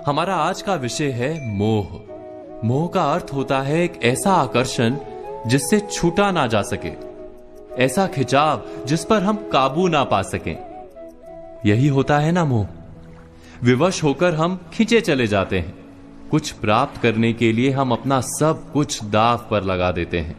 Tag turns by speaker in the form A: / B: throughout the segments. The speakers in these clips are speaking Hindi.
A: हमारा आज का विषय है मोह। मोह का अर्थ होता है एक ऐसा आकर्षण जिससे छूटा ना जा सके, ऐसा खिंचाव जिस पर हम काबू ना पा सकें। यही होता है ना मोह। विवश होकर हम खींचे चले जाते हैं। कुछ प्राप्त करने के लिए हम अपना सब कुछ दांव पर लगा देते हैं।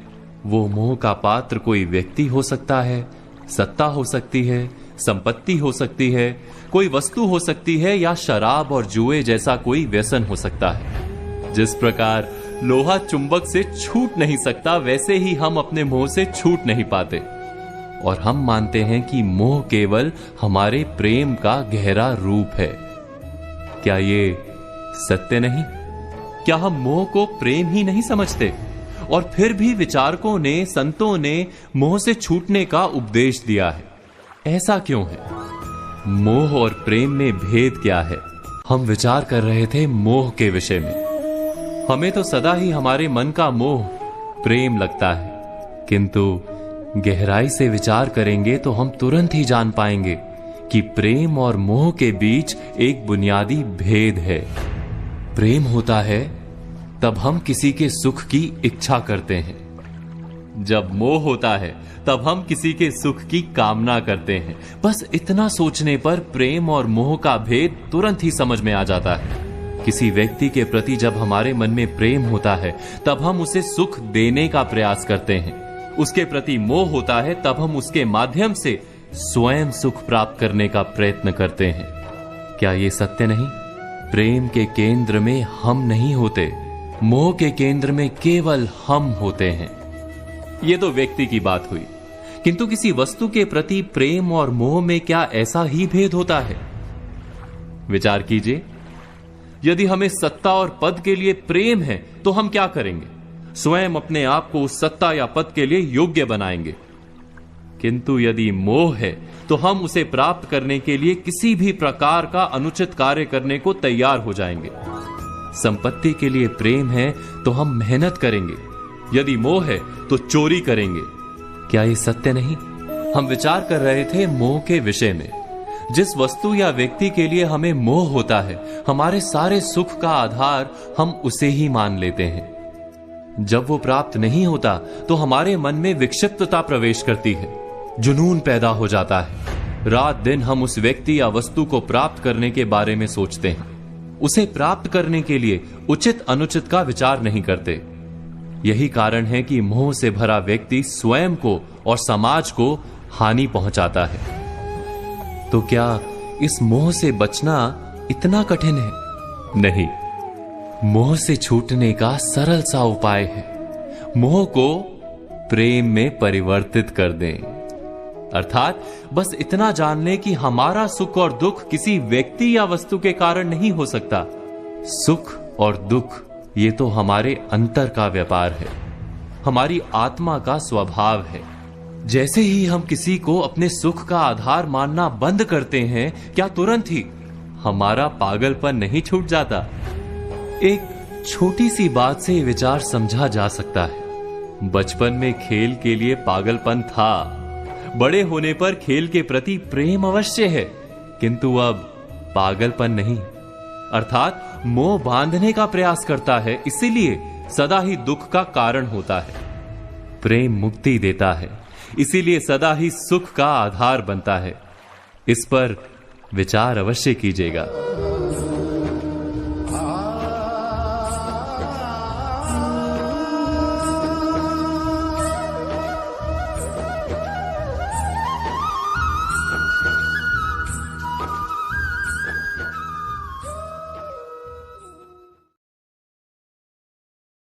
A: वो मोह का पात्र कोई व्यक्ति हो सकता है, सत्ता हो सकती है, संपत्ति हो सकती है, कोई वस्तु हो सकती है, या शराब और जुए जैसा कोई व्यसन हो सकता है। जिस प्रकार लोहा चुंबक से छूट नहीं सकता, वैसे ही हम अपने मोह से छूट नहीं पाते। और हम मानते हैं कि मोह केवल हमारे प्रेम का गहरा रूप है। क्या ये सत्य नहीं? क्या हम मोह को प्रेम ही नहीं समझते? और फिर भी विचारकों ने, संतों ने मोह से छूटने का उपदेश दिया है। ऐसा क्यों है? मोह और प्रेम में भेद क्या है? हम विचार कर रहे थे मोह के विषय में। हमें तो सदा ही हमारे मन का मोह प्रेम लगता है, किंतु गहराई से विचार करेंगे तो हम तुरंत ही जान पाएंगे कि प्रेम और मोह के बीच एक बुनियादी भेद है। प्रेम होता है तब हम किसी के सुख की इच्छा करते हैं, जब मोह होता है तब हम किसी के सुख की कामना करते हैं। बस इतना सोचने पर प्रेम और मोह का भेद तुरंत ही समझ में आ जाता है। किसी व्यक्ति के प्रति जब हमारे मन में प्रेम होता है तब हम उसे सुख देने का प्रयास करते हैं। उसके प्रति मोह होता है तब हम उसके माध्यम से स्वयं सुख प्राप्त करने का प्रयत्न करते हैं। क्या ये सत्य नहीं? प्रेम के केंद्र में हम नहीं होते, मोह के केंद्र में केवल हम होते हैं। ये तो व्यक्ति की बात हुई, किंतु किसी वस्तु के प्रति प्रेम और मोह में क्या ऐसा ही भेद होता है? विचार कीजिए। यदि हमें सत्ता और पद के लिए प्रेम है तो हम क्या करेंगे? स्वयं अपने आप को उस सत्ता या पद के लिए योग्य बनाएंगे। किंतु यदि मोह है तो हम उसे प्राप्त करने के लिए किसी भी प्रकार का अनुचित कार्य करने को तैयार हो जाएंगे। संपत्ति के लिए प्रेम है तो हम मेहनत करेंगे, यदि मोह है तो चोरी करेंगे। क्या ये सत्य नहीं? हम विचार कर रहे थे मोह के विषय में। जिस वस्तु या व्यक्ति के लिए हमें मोह होता है, हमारे सारे सुख का आधार हम उसे ही मान लेते हैं। जब वो प्राप्त नहीं होता तो हमारे मन में विक्षिप्तता प्रवेश करती है, जुनून पैदा हो जाता है। रात दिन हम उस व्यक्ति या वस्तु को प्राप्त करने के बारे में सोचते हैं। उसे प्राप्त करने के लिए उचित अनुचित का विचार नहीं करते। यही कारण है कि मोह से भरा व्यक्ति स्वयं को और समाज को हानि पहुंचाता है। तो क्या इस मोह से बचना इतना कठिन है? नहीं। मोह से छूटने का सरल सा उपाय है, मोह को प्रेम में परिवर्तित कर दें। अर्थात बस इतना जान लें कि हमारा सुख और दुख किसी व्यक्ति या वस्तु के कारण नहीं हो सकता। सुख और दुख ये तो हमारे अंतर का व्यापार है, हमारी आत्मा का स्वभाव है। जैसे ही हम किसी को अपने सुख का आधार मानना बंद करते हैं, क्या तुरंत ही हमारा पागलपन नहीं छूट जाता? एक छोटी सी बात से ये विचार समझा जा सकता है। बचपन में खेल के लिए पागलपन था, बड़े होने पर खेल के प्रति प्रेम अवश्य है, किंतु अब पागलपन नहीं। अर्थात मोह बांधने का प्रयास करता है, इसीलिए सदा ही दुख का कारण होता है। प्रेम मुक्ति देता है, इसीलिए सदा ही सुख का आधार बनता है। इस पर विचार अवश्य कीजिएगा।